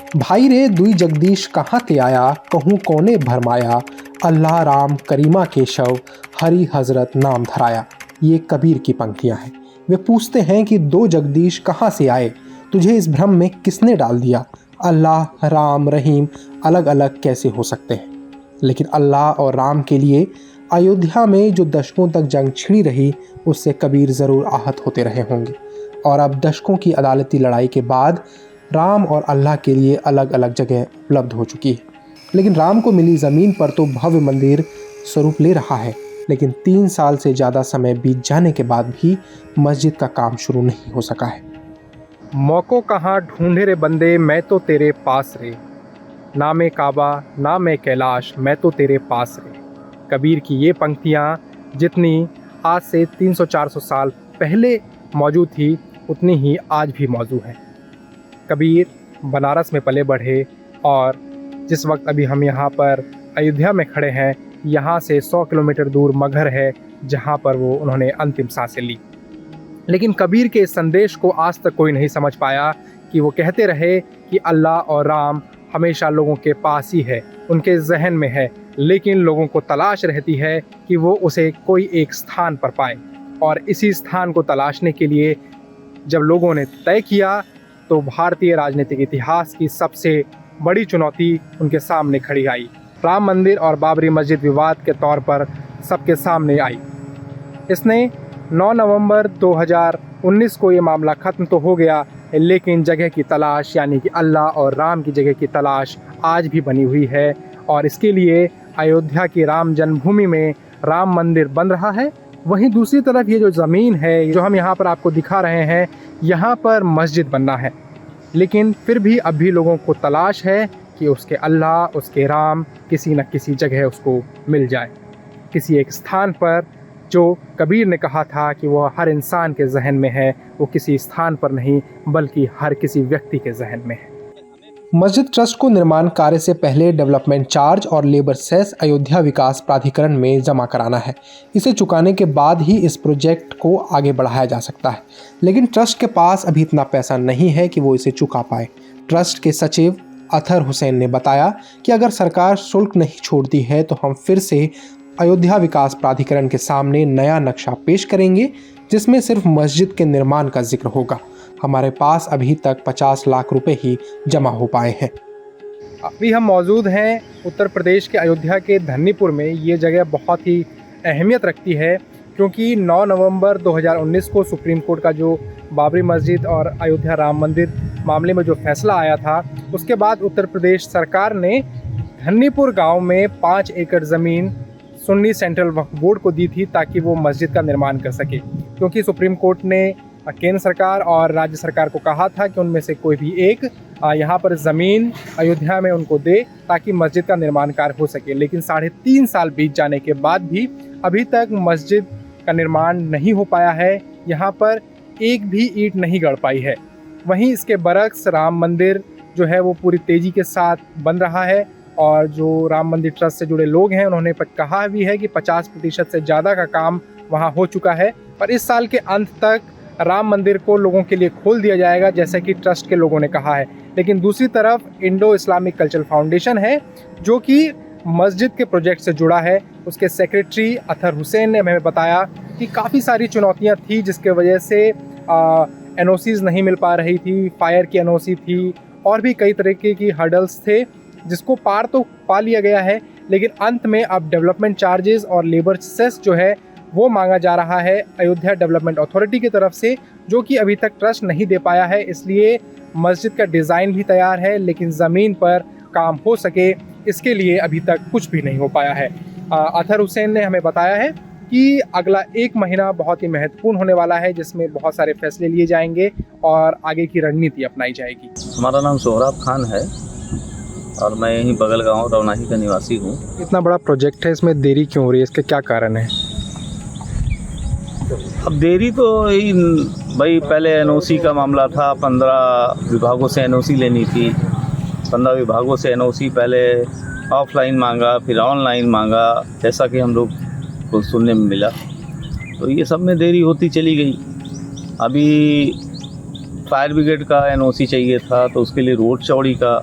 भाई रे दुई जगदीश कहाँ ते आया, कहूँ कौने भरमाया, अल्लाह राम करीमा केशव, हरि हजरत नाम धराया। ये कबीर की पंक्तियाँ हैं। वे पूछते हैं कि दो जगदीश कहाँ से आए, तुझे इस भ्रम में किसने डाल दिया, अल्लाह राम रहीम अलग अलग कैसे हो सकते हैं। लेकिन अल्लाह और राम के लिए अयोध्या में जो दशकों तक जंग छिड़ी रही, उससे कबीर ज़रूर आहत होते रहे होंगे। और अब दशकों की अदालती लड़ाई के बाद राम और अल्लाह के लिए अलग अलग जगह उपलब्ध हो चुकी है। लेकिन राम को मिली ज़मीन पर तो भव्य मंदिर स्वरूप ले रहा है, लेकिन 3 साल से ज़्यादा समय बीत जाने के बाद भी मस्जिद का काम शुरू नहीं हो सका है। मौको कहाँ ढूंढे रे बंदे, मैं तो तेरे पास रे, ना मैं काबा ना मैं कैलाश, मैं तो तेरे पास रे। कबीर की ये पंक्तियाँ जितनी आज से 300-400 साल पहले मौजूद थी, उतनी ही आज भी मौजूद है। कबीर बनारस में पले बढ़े और जिस वक्त अभी हम यहाँ पर अयोध्या में खड़े हैं, यहाँ से 100 किलोमीटर दूर मगहर है, जहाँ पर उन्होंने अंतिम सांसें ली। लेकिन कबीर के इस संदेश को आज तक कोई नहीं समझ पाया कि वो कहते रहे कि अल्लाह और राम हमेशा लोगों के पास ही है, उनके जहन में है, लेकिन लोगों को तलाश रहती है कि वो उसे कोई एक स्थान पर पाए। और इसी स्थान को तलाशने के लिए जब लोगों ने तय किया, तो भारतीय राजनीतिक इतिहास की सबसे बड़ी चुनौती उनके सामने खड़ी आई। राम मंदिर और बाबरी मस्जिद विवाद के तौर पर सबके सामने आई। इसने 9 नवंबर 2019 को ये मामला ख़त्म तो हो गया, लेकिन जगह की तलाश यानी कि अल्लाह और राम की जगह की तलाश आज भी बनी हुई है। और इसके लिए अयोध्या की राम जन्मभूमि में राम मंदिर बन रहा है। वहीं दूसरी तरफ ये जो ज़मीन है, जो हम यहाँ पर आपको दिखा रहे हैं, यहाँ पर मस्जिद बनना है। लेकिन फिर भी अब भी लोगों को तलाश है कि उसके अल्लाह, उसके राम किसी न किसी जगह उसको मिल जाए, किसी एक स्थान पर जो कबीर ने कहा था कि वो हर इंसान के जहन में है, वो किसी स्थान पर नहीं बल्कि हर किसी व्यक्ति के जहन में है। मस्जिद ट्रस्ट को निर्माण कार्य से पहले डेवलपमेंट चार्ज और लेबर सेस अयोध्या विकास प्राधिकरण में जमा कराना है। इसे चुकाने के बाद ही इस प्रोजेक्ट को आगे बढ़ाया जा सकता है। लेकिन ट्रस्ट के पास अभी इतना पैसा नहीं है कि वो इसे चुका पाए। ट्रस्ट के सचिव अतहर हुसैन ने बताया कि अगर सरकार शुल्क नहीं छोड़ती है तो हम फिर से अयोध्या विकास प्राधिकरण के सामने नया नक्शा पेश करेंगे, जिसमें सिर्फ मस्जिद के निर्माण का जिक्र होगा। हमारे पास अभी तक 50 लाख रुपए ही जमा हो पाए हैं। अभी हम मौजूद हैं उत्तर प्रदेश के अयोध्या के धन्नीपुर में। ये जगह बहुत ही अहमियत रखती है, क्योंकि 9 नवंबर 2019 को सुप्रीम कोर्ट का जो बाबरी मस्जिद और अयोध्या राम मंदिर मामले में जो फैसला आया था, उसके बाद उत्तर प्रदेश सरकार ने धन्नीपुर गांव में 5 एकड़ ज़मीन सुन्नी सेंट्रल वक्फ बोर्ड को दी थी, ताकि वो मस्जिद का निर्माण कर सके। क्योंकि सुप्रीम कोर्ट ने केंद्र सरकार और राज्य सरकार को कहा था कि उनमें से कोई भी एक यहाँ पर ज़मीन अयोध्या में उनको दे, ताकि मस्जिद का निर्माण कार्य हो सके। लेकिन 3.5 साल बीत जाने के बाद भी अभी तक मस्जिद का निर्माण नहीं हो पाया है। यहाँ पर एक भी ईंट नहीं गड़ पाई है। वहीं इसके बरक्स राम मंदिर जो है वो पूरी तेज़ी के साथ बन रहा है। और जो राम मंदिर ट्रस्ट से जुड़े लोग हैं, उन्होंने कहा भी है कि 50% से ज़्यादा का काम वहाँ हो चुका है। पर इस साल के अंत तक राम मंदिर को लोगों के लिए खोल दिया जाएगा, जैसा कि ट्रस्ट के लोगों ने कहा है। लेकिन दूसरी तरफ इंडो इस्लामिक कल्चरल फाउंडेशन है, जो कि मस्जिद के प्रोजेक्ट से जुड़ा है। उसके सेक्रेटरी अतहर हुसैन ने हमें बताया कि काफ़ी सारी चुनौतियाँ थी, जिसके वजह से एनओसीज़ नहीं मिल पा रही थी, फायर की एनओसी थी, और भी कई तरीके की हर्डल्स थे, जिसको पार तो पा लिया गया है। लेकिन अंत में अब डेवलपमेंट चार्जेस और लेबर सेस जो है वो मांगा जा रहा है अयोध्या डेवलपमेंट अथॉरिटी की तरफ से, जो कि अभी तक ट्रस्ट नहीं दे पाया है। इसलिए मस्जिद का डिज़ाइन भी तैयार है, लेकिन ज़मीन पर काम हो सके, इसके लिए अभी तक कुछ भी नहीं हो पाया है। अतहर हुसैन ने हमें बताया है कि अगला 1 महीना बहुत ही महत्वपूर्ण होने वाला है, जिसमें बहुत सारे फैसले लिए जाएंगे और आगे की रणनीति अपनाई जाएगी। हमारा नाम सोहराब खान है और मैं यहीं बगल गाँव रवनाही का निवासी हूँ। इतना बड़ा प्रोजेक्ट है, इसमें देरी क्यों हो रही है, इसके क्या कारण है? अब देरी तो यही भाई, पहले एनओसी का मामला था, 15 विभागों से एनओसी लेनी थी। 15 विभागों से एनओसी पहले ऑफलाइन मांगा, फिर ऑनलाइन मांगा, जैसा कि हम लोग को सुनने में मिला। तो ये सब में देरी होती चली गई। अभी फायर ब्रिगेड का एनओसी चाहिए था, तो उसके लिए रोड चौड़ी का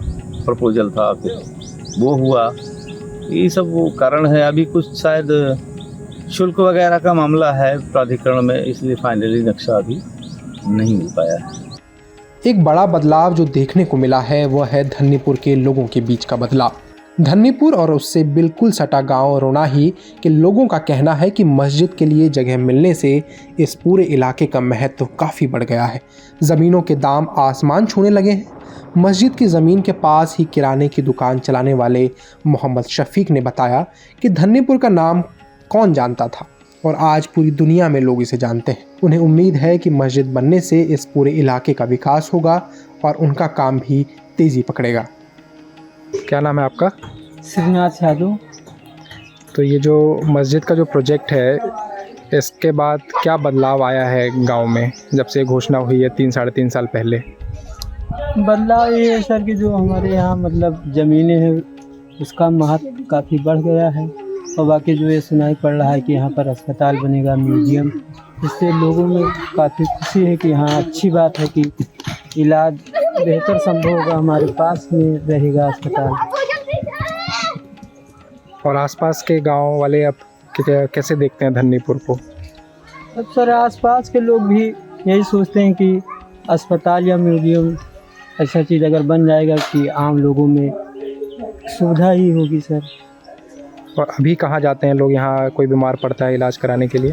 प्रपोजल था, फिर वो हुआ। ये सब वो कारण है। अभी कुछ शायद शुल्क वगैरह का मामला है प्राधिकरण में, इसलिए फाइनली नक्शा अभी नहीं हो पाया है। एक बड़ा बदलाव जो देखने को मिला है वह है धन्नीपुर के लोगों के बीच का बदलाव। धन्नीपुर और उससे बिल्कुल सटा गांव रोनाही के लोगों का कहना है कि मस्जिद के लिए जगह मिलने से इस पूरे इलाके का महत्व काफ़ी बढ़ गया है। ज़मीनों के दाम आसमान छूने लगे हैं। मस्जिद की ज़मीन के पास ही किराने की दुकान चलाने वाले मोहम्मद शफीक ने बताया कि धन्नीपुर का नाम कौन जानता था और आज पूरी दुनिया में लोग इसे जानते हैं। उन्हें उम्मीद है कि मस्जिद बनने से इस पूरे इलाके का विकास होगा और उनका काम भी तेज़ी पकड़ेगा। क्या नाम है आपका? श्रीनाथ यादव। तो ये जो मस्जिद का जो प्रोजेक्ट है, इसके बाद क्या बदलाव आया है गांव में जब से घोषणा हुई है 3-3.5 साल पहले? बदलाव ये है सर कि जो हमारे यहाँ मतलब ज़मीनें हैं उसका महत्व काफ़ी बढ़ गया है, और बाकी जो ये सुनाई पड़ रहा है कि यहाँ पर अस्पताल बनेगा, म्यूजियम, इससे लोगों में काफ़ी खुशी है कि हाँ अच्छी बात है कि इलाज बेहतर संभव होगा, हमारे पास में रहेगा अस्पताल। और आसपास के गांव वाले अब कैसे देखते हैं धन्नीपुर को? अब सर आसपास के लोग भी यही सोचते हैं कि अस्पताल या म्यूजियम ऐसा चीज़ अगर बन जाएगा कि आम लोगों में सुविधा ही होगी सर। और अभी कहाँ जाते हैं लोग, यहाँ कोई बीमार पड़ता है इलाज कराने के लिए?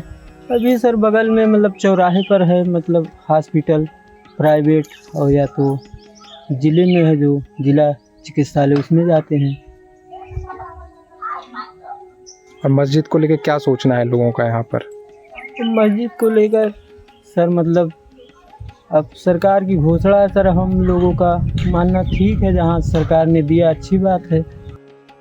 अभी सर बगल में मतलब चौराहे पर है मतलब हॉस्पिटल प्राइवेट, और या तो ज़िले में है जो जिला चिकित्सालय, उसमें जाते हैं। और मस्जिद को लेकर क्या सोचना है लोगों का यहाँ पर? मस्जिद को लेकर सर मतलब अब सरकार की घोषणा है सर, हम लोगों का मानना ठीक है, जहाँ सरकार ने दिया अच्छी बात है।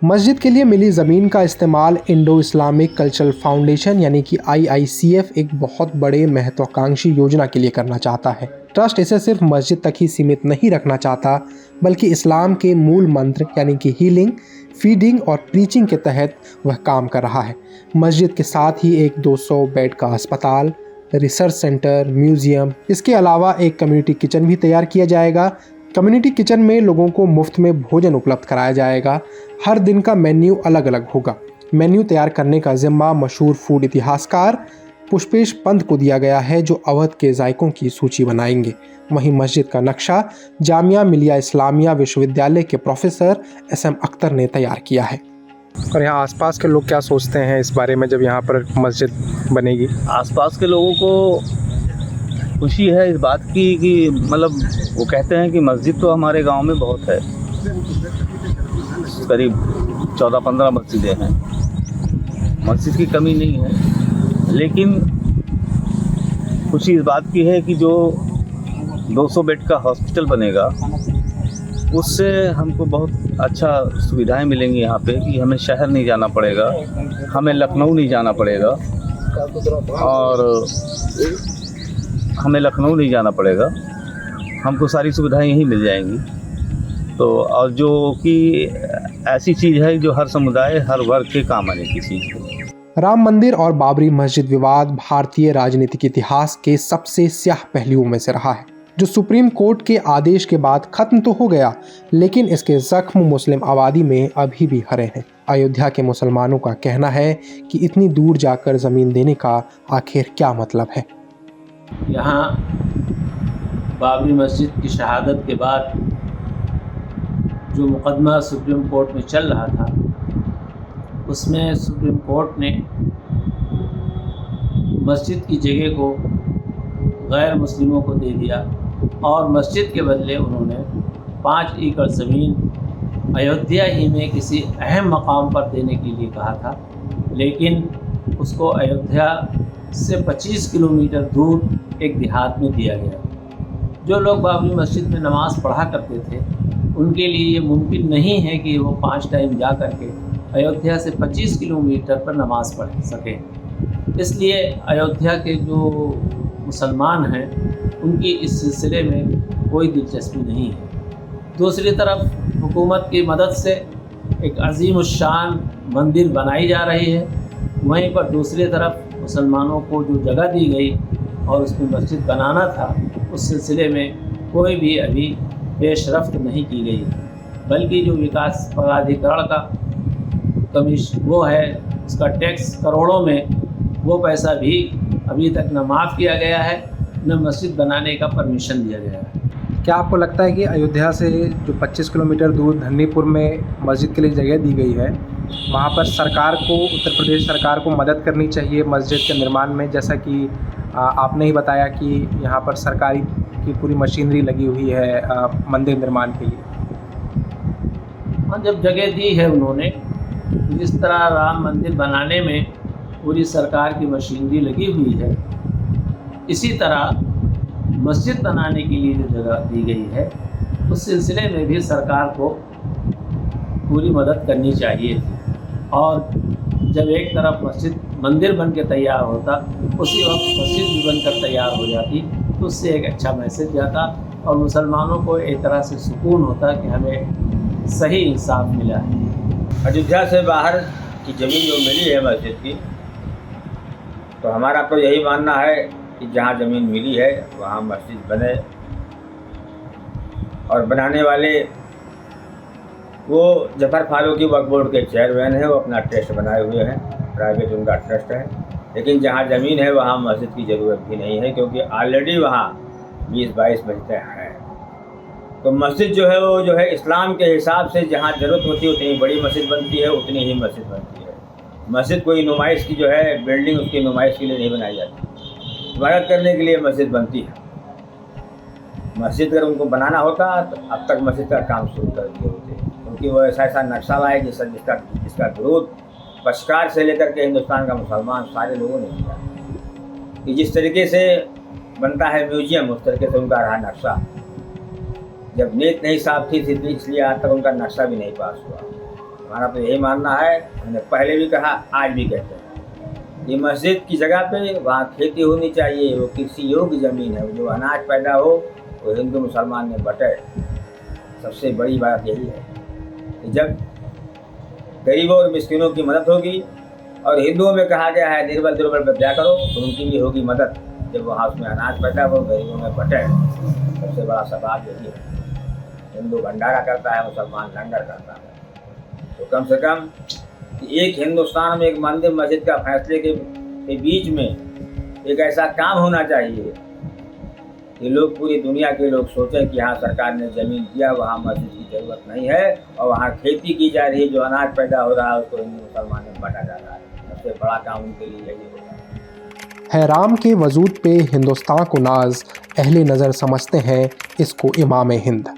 मस्जिद के लिए मिली ज़मीन का इस्तेमाल इंडो इस्लामिक कल्चरल फाउंडेशन यानी कि IICF एक बहुत बड़े महत्वाकांक्षी योजना के लिए करना चाहता है। ट्रस्ट इसे सिर्फ मस्जिद तक ही सीमित नहीं रखना चाहता, बल्कि इस्लाम के मूल मंत्र यानी कि हीलिंग, फीडिंग और प्रीचिंग के तहत वह काम कर रहा है। मस्जिद के साथ ही एक 200 बेड का अस्पताल, रिसर्च सेंटर, म्यूज़ियम, इसके अलावा एक कम्युनिटी किचन भी तैयार किया जाएगा। कम्युनिटी किचन में लोगों को मुफ्त में भोजन उपलब्ध कराया जाएगा। हर दिन का मेन्यू अलग अलग होगा। मेन्यू तैयार करने का जिम्मा मशहूर फूड इतिहासकार पुष्पेश पंत को दिया गया है, जो अवध के जायकों की सूची बनाएंगे। वहीं मस्जिद का नक्शा जामिया मिलिया इस्लामिया विश्वविद्यालय के प्रोफेसर SM अख्तर ने तैयार किया है। और यहाँ आसपास के लोग क्या सोचते हैं इस बारे में जब यहाँ पर मस्जिद बनेगी? आसपास के लोगों को खुशी है इस बात की कि मतलब वो कहते हैं कि मस्जिद तो हमारे गांव में बहुत है, करीब 14-15 मस्जिदें हैं, मस्जिद की कमी नहीं है। लेकिन खुशी इस बात की है कि जो 200 बेड का हॉस्पिटल बनेगा उससे हमको बहुत अच्छा सुविधाएं मिलेंगी यहाँ पे, कि हमें शहर नहीं जाना पड़ेगा, हमें लखनऊ नहीं जाना पड़ेगा, और हमें लखनऊ नहीं जाना पड़ेगा, हमको सारी सुविधाएं यहीं मिल जाएंगी। तो और जो कि ऐसी चीज़ है जो हर समुदाय, हर वर्ग के काम आने की चीज़ है। राम मंदिर और बाबरी मस्जिद विवाद भारतीय राजनीतिक इतिहास के सबसे स्याह पहलुओं में से रहा है, जो सुप्रीम कोर्ट के आदेश के बाद खत्म तो हो गया, लेकिन इसके जख्म मुस्लिम आबादी में अभी भी हरे हैं। अयोध्या के मुसलमानों का कहना है कि इतनी दूर जाकर ज़मीन देने का आखिर क्या मतलब है। यहाँ बाबरी मस्जिद की शहादत के बाद जो मुकदमा सुप्रीम कोर्ट में चल रहा था, उसमें सुप्रीम कोर्ट ने मस्जिद की जगह को गैर मुस्लिमों को दे दिया और मस्जिद के बदले उन्होंने 5 एकड़ ज़मीन अयोध्या ही में किसी अहम मकाम पर देने के लिए कहा था, लेकिन उसको अयोध्या से 25 किलोमीटर दूर एक देहात में दिया गया। जो लोग बाबरी मस्जिद में नमाज़ पढ़ा करते थे उनके लिए ये मुमकिन नहीं है कि वो 5 टाइम जा कर के अयोध्या से 25 किलोमीटर पर नमाज़ पढ़ सकें। इसलिए अयोध्या के जो मुसलमान हैं उनकी इस सिलसिले में कोई दिलचस्पी नहीं है। दूसरी तरफ हुकूमत की मदद से एक अज़ीमुश्शान मंदिर बनाई जा रही है, वहीं पर दूसरी तरफ मुसलमानों को जो जगह दी गई और उसमें मस्जिद बनाना था, उस सिलसिले में कोई भी अभी पेशरफ्त नहीं की गई। बल्कि जो विकास प्राधिकरण का वो है, उसका टैक्स करोड़ों में, वो पैसा भी अभी तक न माफ़ किया गया है, न मस्जिद बनाने का परमिशन दिया गया है। क्या आपको लगता है कि अयोध्या से जो 25 किलोमीटर दूर धन्नीपुर में मस्जिद के लिए जगह दी गई है, वहाँ पर सरकार को, उत्तर प्रदेश सरकार को मदद करनी चाहिए मस्जिद के निर्माण में? जैसा कि आपने ही बताया कि यहाँ पर सरकारी की पूरी मशीनरी लगी हुई है मंदिर निर्माण के लिए। हाँ, जब जगह दी है उन्होंने, जिस तरह राम मंदिर बनाने में पूरी सरकार की मशीनरी लगी हुई है, इसी तरह मस्जिद बनाने के लिए जो जगह दी गई है, उस सिलसिले में भी सरकार को पूरी मदद करनी चाहिए थी। और जब एक तरफ मंदिर बन के तैयार होता, उसी वक्त मस्जिद भी बनकर तैयार हो जाती, तो उससे एक अच्छा मैसेज जाता और मुसलमानों को एक तरह से सुकून होता कि हमें सही इंसाफ मिला है। अयोध्या से बाहर की ज़मीन जो मिली है मस्जिद की, तो हमारा तो यही मानना है कि जहाँ ज़मीन मिली है वहाँ मस्जिद बने, और बनाने वाले वो जफर फारूकी वक्फ बोर्ड के चेयरमैन है, वो अपना ट्रस्ट बनाए हुए हैं, प्राइवेट उनका ट्रस्ट है। लेकिन जहाँ ज़मीन है वहाँ मस्जिद की ज़रूरत भी नहीं है, क्योंकि ऑलरेडी वहाँ 20-22 मस्जिदें हैं। तो मस्जिद जो है वो जो है इस्लाम के हिसाब से जहाँ ज़रूरत होती है उतनी बड़ी मस्जिद बनती है, उतनी ही मस्जिद बनती है। मस्जिद कोई नुमाइश की जो है बिल्डिंग उसकी नुमाइश के लिए नहीं बनाई जाती, इबादत करने के लिए मस्जिद बनती है। मस्जिद अगर उनको बनाना होता तो अब तक मस्जिद का काम शुरू कर दिए होते, क्योंकि वो ऐसा नक्शा लाए जिसका विरोध पश्चिम से लेकर के हिंदुस्तान का मुसलमान सारे लोगों ने किया कि जिस तरीके से बनता है म्यूजियम, उस तरीके से उनका रहा नक्शा। जब नीयत नहीं साफ थी इसलिए आज तक उनका नक्शा भी नहीं पास हुआ। हमारा तो यही मानना है, हमने पहले भी कहा, आज भी कहते हैं, ये मस्जिद की जगह पे वहाँ खेती होनी चाहिए, वो कृषि योग्य ज़मीन है, जो अनाज पैदा हो वो हिंदू मुसलमान में बटे। सबसे बड़ी बात यही है कि जब गरीबों और मिस्किनों की मदद होगी, और हिंदुओं में कहा गया है निर्बल दुर्बल पर दया करो, तो उनकी भी होगी मदद। जब वहाँ उसमें अनाज पैदा हो, गरीबों में बटे, सबसे बड़ा सवाल यही है। हिंदू भंडारा करता है, मुसलमान लंगर करता है। तो कम से कम एक हिंदुस्तान में एक मंदिर मस्जिद का फैसले के बीच में एक ऐसा काम होना चाहिए कि लोग, पूरी दुनिया के लोग सोचें कि हाँ सरकार ने ज़मीन दिया, वहाँ मस्जिद की ज़रूरत नहीं है, और वहाँ खेती की जा रही है, जो अनाज पैदा हो रहा है उसको हिंदू मुसलमान में बांटा जा रहा है। सबसे बड़ा काम उनके लिए यही होगा। है राम के वजूद पे हिंदुस्तान को नाज, अहले नज़र समझते हैं इसको इमाम हिंद।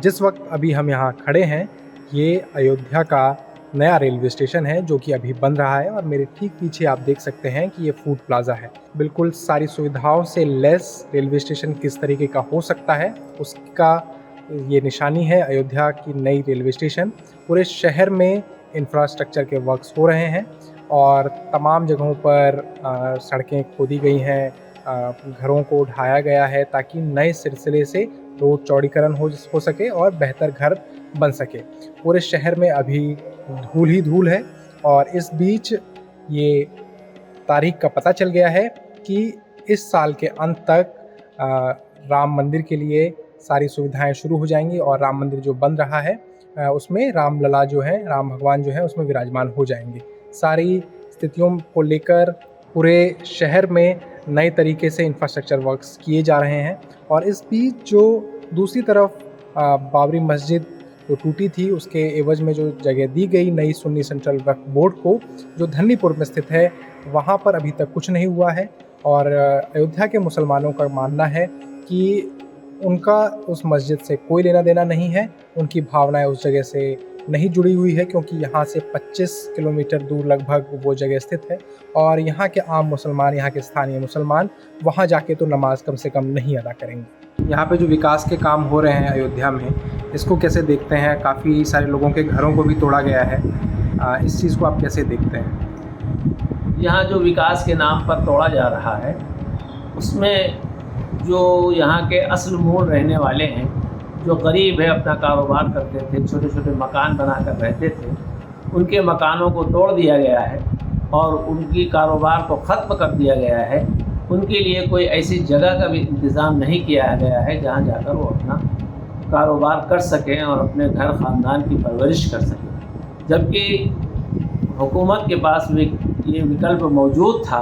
जिस वक्त अभी हम यहाँ खड़े हैं, ये अयोध्या का नया रेलवे स्टेशन है जो कि अभी बन रहा है, और मेरे ठीक पीछे आप देख सकते हैं कि ये फूड प्लाज़ा है। बिल्कुल सारी सुविधाओं से लेस रेलवे स्टेशन किस तरीके का हो सकता है, उसका ये निशानी है अयोध्या की नई रेलवे स्टेशन। पूरे शहर में इंफ्रास्ट्रक्चर के वर्क्स हो रहे हैं, और तमाम जगहों पर सड़कें खोदी गई हैं, घरों को ढाया गया है ताकि नए सिलसिले से रोड चौड़ीकरण हो सके और बेहतर घर बन सके। पूरे शहर में अभी धूल ही धूल है, और इस बीच ये तारीख का पता चल गया है कि इस साल के अंत तक राम मंदिर के लिए सारी सुविधाएं शुरू हो जाएंगी, और राम मंदिर जो बन रहा है उसमें राम लला जो है, राम भगवान जो है उसमें विराजमान हो जाएंगे। सारी स्थितियों को लेकर पूरे शहर में नए तरीके से इंफ्रास्ट्रक्चर वर्क्स किए जा रहे हैं। और इस बीच जो दूसरी तरफ बाबरी मस्जिद जो टूटी थी, उसके एवज में जो जगह दी गई नई सुन्नी सेंट्रल वक्फ बोर्ड को, जो धन्नीपुर में स्थित है, वहाँ पर अभी तक कुछ नहीं हुआ है। और अयोध्या के मुसलमानों का मानना है कि उनका उस मस्जिद से कोई लेना देना नहीं है, उनकी भावनाएं उस जगह से नहीं जुड़ी हुई है, क्योंकि यहाँ से 25 किलोमीटर दूर लगभग वो जगह स्थित है, और यहाँ के आम मुसलमान, यहाँ के स्थानीय मुसलमान वहाँ जाके तो नमाज कम से कम नहीं अदा करेंगे। यहाँ पे जो विकास के काम हो रहे हैं अयोध्या में, इसको कैसे देखते हैं? काफ़ी सारे लोगों के घरों को भी तोड़ा गया है, इस चीज़ को आप कैसे देखते हैं? यहाँ जो विकास के नाम पर तोड़ा जा रहा है, उसमें जो यहाँ के असल मूल रहने वाले हैं, जो गरीब है, अपना कारोबार करते थे, छोटे छोटे मकान बनाकर रहते थे, उनके मकानों को तोड़ दिया गया है और उनकी कारोबार को ख़त्म कर दिया गया है। उनके लिए कोई ऐसी जगह का भी इंतज़ाम नहीं किया गया है जहाँ जाकर वो अपना कारोबार कर सकें और अपने घर ख़ानदान की परवरिश कर सकें। जबकि हुकूमत के पास ये विकल्प मौजूद था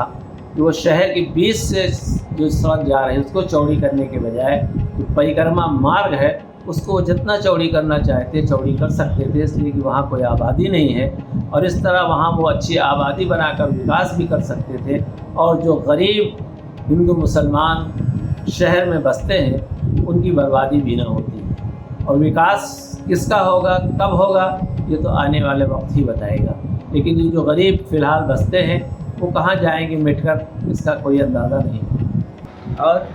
कि वो शहर के बीच से जो सड़क जा रही है उसको चौड़ी करने के बजाय जो परिक्रमा मार्ग है उसको वो जितना चौड़ी करना चाहते चौड़ी कर सकते थे, इसलिए कि वहाँ कोई आबादी नहीं है और इस तरह वहाँ वो अच्छी आबादी बनाकर विकास भी कर सकते थे और जो गरीब हिंदू मुसलमान शहर में बसते हैं उनकी बर्बादी भी ना होती। और विकास किसका होगा, कब होगा, ये तो आने वाले वक्त ही बताएगा। लेकिन ये जो गरीब फ़िलहाल बसते हैं वो कहाँ जाएंगे मिटकर, इसका कोई अंदाज़ा नहीं। और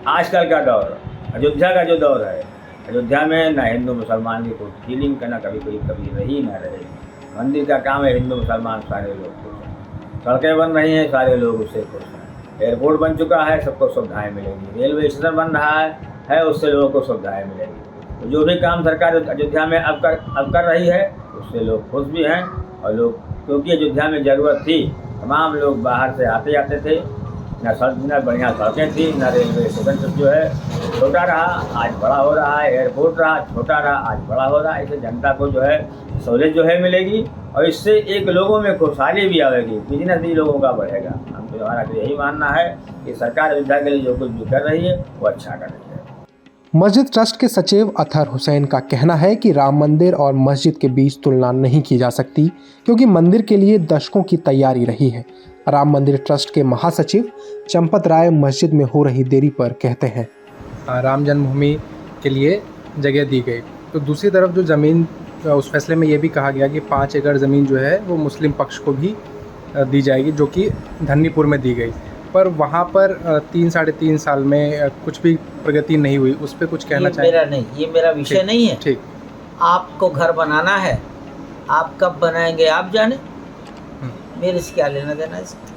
आजकल का दौर, अयोध्या का जो दौर है, अयोध्या में ना हिंदू मुसलमान की कोई फीलिंग का ना कभी रही ना रहे। मंदिर का काम है, हिंदू मुसलमान सारे लोग खुश हैं। सड़कें बन रही हैं, सारे लोग उससे खुश हैं। एयरपोर्ट बन चुका है, सबको सुविधाएँ मिलेंगी। रेलवे स्टेशन बन रहा है उससे लोगों को सुविधाएँ मिलेंगी। तो जो भी काम सरकार अयोध्या में अब कर रही है उससे लोग खुश भी हैं। और लोग, क्योंकि अयोध्या में ज़रूरत थी, तमाम लोग बाहर से आते जाते थे, ना बढ़िया सड़कें थी, ना रेलवे स्टेशन जो है छोटा रहा आज बड़ा हो रहा है, एयरपोर्ट रहा छोटा रहा आज बड़ा हो रहा है। इससे जनता को जो है सहूलियत जो है मिलेगी और इससे एक लोगों में खुशहाली भी आएगी, बिजनेस भी लोगों का बढ़ेगा। हम तो हमारा तो यही मानना है कि सरकार अयोध्या के लिए जो कुछ भी कर रही है वो अच्छा कर रही है। मस्जिद ट्रस्ट के सचिव अतहर हुसैन का कहना है कि राम मंदिर और मस्जिद के बीच तुलना नहीं की जा सकती, क्योंकि मंदिर के लिए दशकों की तैयारी रही है। राम मंदिर ट्रस्ट के महासचिव चंपत राय मस्जिद में हो रही देरी पर कहते हैं, राम जन्मभूमि के लिए जगह दी गई, तो दूसरी तरफ जो ज़मीन, उस फैसले में ये भी कहा गया कि 5 एकड़ ज़मीन जो है वो मुस्लिम पक्ष को भी दी जाएगी, जो कि धन्नीपुर में दी गई। पर वहाँ पर 3 - 3.5 साल में कुछ भी प्रगति नहीं हुई। उस पर कुछ कहना चाहिए? मेरा नहीं, ये मेरा विषय नहीं है। ठीक, आपको घर बनाना है, आप कब बनाएंगे आप जाने, मेरे से क्या लेना देना इसका।